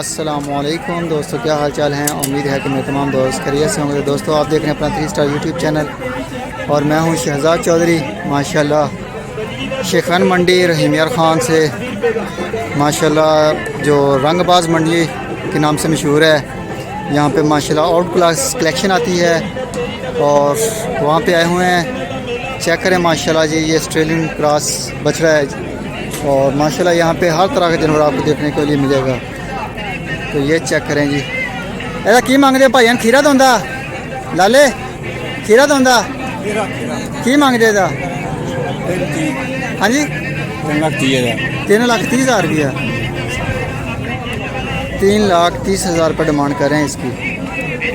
अस्सलामुअलैकुम दोस्तों, क्या हाल चाल हैं। उम्मीद है कि मेरे तमाम दोस्त खैरियत से होंगे। दोस्तों, आप देख रहे हैं अपना 3 स्टार यूट्यूब चैनल और मैं हूं शहजाद चौधरी। माशाल्लाह शेखन मंडी रहीमियार ख़ान से माशाल्लाह जो रंगबाज मंडी के नाम से मशहूर है, यहाँ पे माशाल्लाह आउट क्लास कलेक्शन आती है और वहाँ पे आए हुए हैं। चेक करें माशाल्लाह जी, ये ऑस्ट्रेलियन क्रॉस बछड़ा है और माशाल्लाह यहाँ पे हर तरह का जानवर आपको देखने के लिए मिलेगा। तो ये चेक करें जी। ऐसा की मांगते भाई? खीरा दोंदा लाले, खीरा दोंदा की मांगते? हाँ जी, 3,30,000 रुपया। 3,30,000 रुपये डिमांड कर रहे हैं इसकी।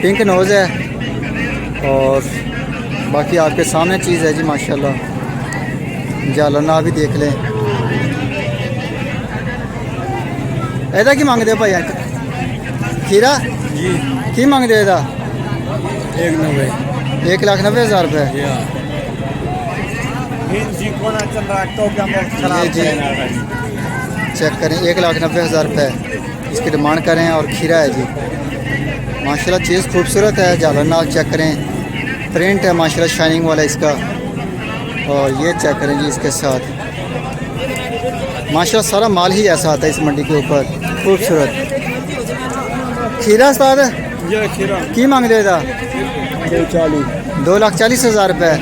पिंक नोज़ है और बाकी आपके सामने चीज़ है जी माशाल्लाह। जालना भी देख लें। ऐसा की मांगते भाई? खीरा जी की मांगते? 1,90,000 रुपये। चेक करें, 1,90,000 रुपये इसकी डिमांड करें और खीरा है जी माशाल्लाह। चीज़ खूबसूरत है। जालरनाल चेक करें, प्रिंट है माशाल्लाह शाइनिंग वाला इसका। और ये चेक करें जी, इसके साथ माशाल्लाह सारा माल ही ऐसा आता है इस मंडी के ऊपर, खूबसूरत। खीरा उस्ताद की मांगते? 2,40,000 रुपये।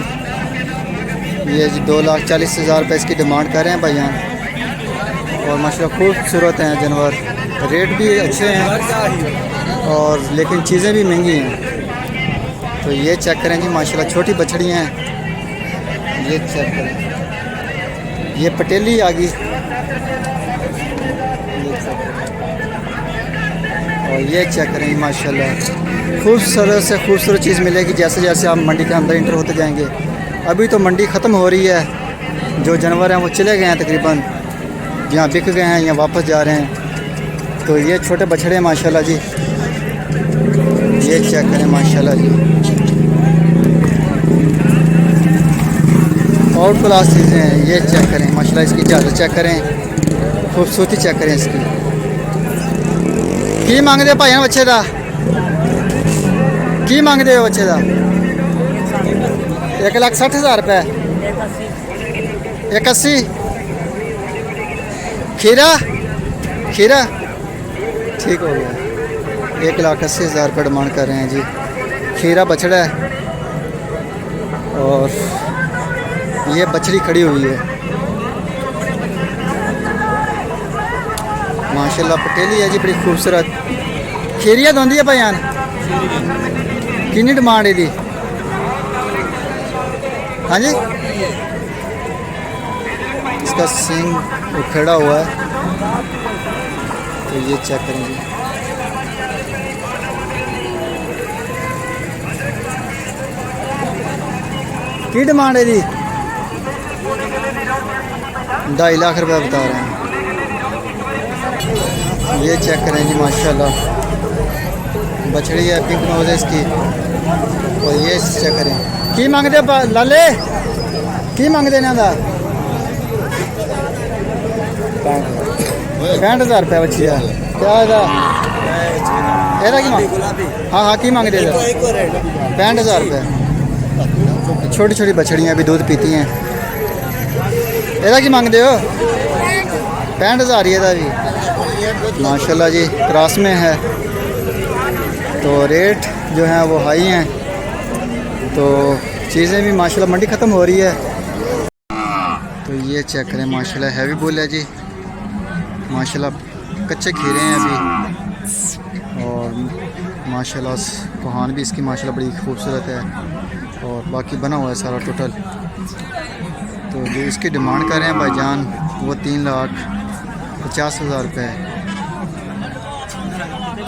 ये जी 2,40,000 रुपये इसकी डिमांड कर रहे हैं भाईयान। और माशाल्लाह खूबसूरत हैं जानवर, रेट भी अच्छे हैं और लेकिन चीज़ें भी महंगी हैं। तो ये चेक करें जी माशाल्लाह, छोटी बछड़ी हैं। ये चेक करें, ये पटेली आ गई। और ये चेक करें माशाल्लाह, खूबसूरत से खूबसूरत चीज़ मिलेगी जैसे जैसे आप मंडी के अंदर इंटर होते जाएंगे। अभी तो मंडी ख़त्म हो रही है, जो जानवर हैं वो चले गए हैं तकरीबन, यहाँ बिक गए हैं या वापस जा रहे हैं। तो ये छोटे बछड़े हैं माशाल्लाह जी। ये चेक करें माशाल्लाह जी, आउट क्लास चीज़ें हैं। ये चेक करें माशाल्लाह, इसकी चादर चेक करें, खूबसूरती चेक करें इसकी। की मांगते भाई बच्चे का? की मांगते हो बच्चे का? 1,60,000 रुपये। 1,80,000। खीरा खीरा ठीक हो गया। 1,80,000 रुपये डिमांड कर रहे हैं जी। खीरा बछड़ा है और ये बछड़ी खड़ी हुई है माशाल्लाह। पटेली है जी, बड़ी खूबसूरत। खीरिया दोंदी है भाईयान, कितनी डिमांड है दी? हाँ जी, इसका सींग उखड़ा हुआ है। तो ये चेक करें जी, की डिमांड है दी? 2.5 लाख रुपये बता रहे हैं। ये चेक करें जी माशाल्लाह, बछड़ी है, पिंक नोज है इसकी। और ये चेक करें, की मांगते लाले? की मांगते ना? 65,000 रुपये बच्ची है। क्या है की? हाँ, की मांगते? 65,000 रुपये। छोटी छोटी बछड़ियाँ भी दूध पीती हैं। एदा की मांगते हो? 65,000 ही एदा भी माशाल्लाह जी, क्रॉस में है। तो रेट जो है वो हाई हैं। तो चीज़ें भी माशाल्लाह, मंडी ख़त्म हो रही है। तो ये चेक करें माशाल्लाह, हैवी बुल है जी माशाल्लाह। कच्चे खीरे हैं अभी और माशाल्लाह कोहान भी इसकी माशाल्लाह बड़ी खूबसूरत है और बाकी बना हुआ है सारा टोटल। तो जो इसकी डिमांड कर रहे हैं भाईजान वो 3,50,000 रुपये है।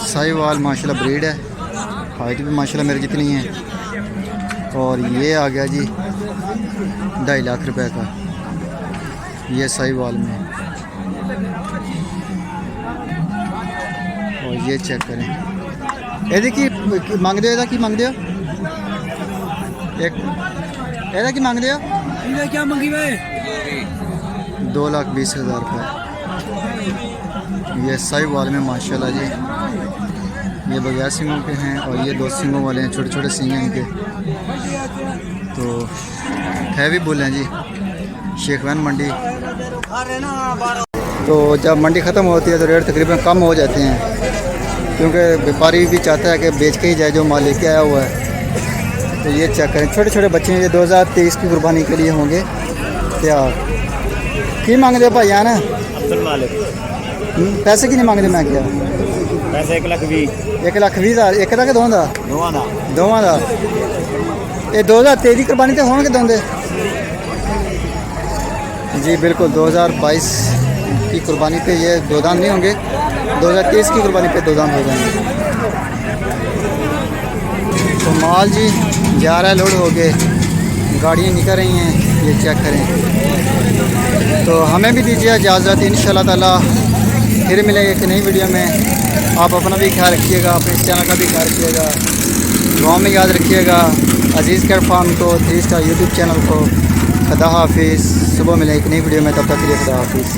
साहिवाल माशाल्लाह ब्रीड है, हाइट भी माशाल्लाह मेरी जितनी है। और ये आ गया जी 2.5 लाख रुपए का, ये साहिवाल में। और ये चेक करें, ये की मांगते हो? की मांगते हो? एक की मांगते हो? क्या मंगी भाई? 2,20,000 रुपये। ये साहिवाल में माशाल्लाह जी, ये बगैर सींगों के हैं और ये 2 सींगों वाले हैं, छोटे छोटे सींग हैं इनके। तो हैवी बुल हैं जी शेखवान मंडी। तो जब मंडी ख़त्म होती है तो रेट तकरीबन कम हो जाते हैं, क्योंकि व्यापारी भी चाहता है कि बेच के ही जाए जो माल लेके आया हुआ है। तो ये चेक करें, छोटे छोटे बच्चे हैं, ये 2023 की कुर्बानी के लिए होंगे तैयार। की मांगते हो भाई यार? अब्दुल मालिक। पैसे की नहीं मांगते? मैं क्या पैसे 1,20,000। 1,20,000 एक का कि दोवां दा? दोवां दा। ये 2023 की कुर्बानी तो होंगे दोंदे जी, बिल्कुल 2022 की कुर्बानी पे ये 2 दाम नहीं होंगे, 2023 की कुर्बानी पे 2 दाम हो जाएंगे। तो माल जी जा रहा है, लोड हो गए, गाड़ियाँ निकल रही हैं, ये चेक करें। तो हमें भी दीजिए इजाज़त, इंशाल्लाह ताला फिर मिलेंगे एक नई वीडियो में। आप अपना भी ख्याल रखिएगा, अपने इस चैनल का भी ख्याल रखिएगा, दुआ में याद रखिएगा अजीज़ कैट फार्म को, 3 स्टार यूट्यूब चैनल को। खुदा हाफिज़। सुबह मिलें एक नई वीडियो में, तब तक के लिए खुदा हाफिज़।